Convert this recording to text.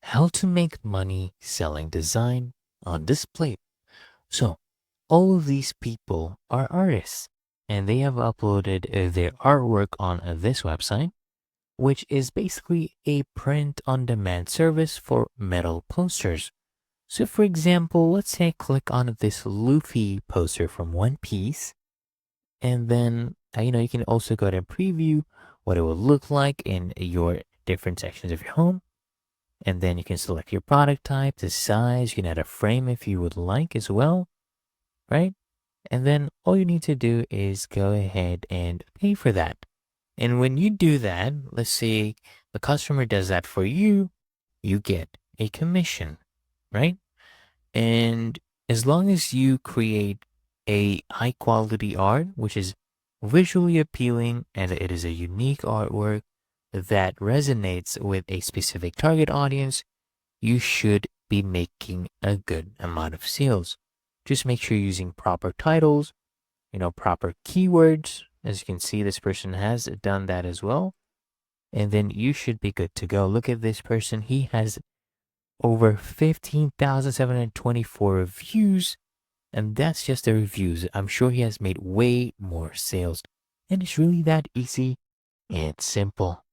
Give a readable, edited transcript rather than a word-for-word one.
how to make money selling design on Displate. So, all of these people are artists and they have uploaded their artwork on this website, which is basically a print on demand service for metal posters. So, for example, let's say I click on this Luffy poster from One Piece, and then you can also go to preview what it will look like in your different sections of your home. And then you can select your product type, the size. You can add a frame if you would like as well, right? And then all you need to do is go ahead and pay for that. And when you do that, let's say the customer does that for you, you get a commission, right? And as long as you create a high quality art, which is visually appealing and it is a unique artwork that resonates with a specific target audience, you should be making a good amount of sales. Just make sure you're using proper titles, proper keywords. As you can see, this person has done that as well. And then you should be good to go. Look at this person. He has over 15,724 reviews. And that's just the reviews. I'm sure he has made way more sales. And it's really that easy and simple.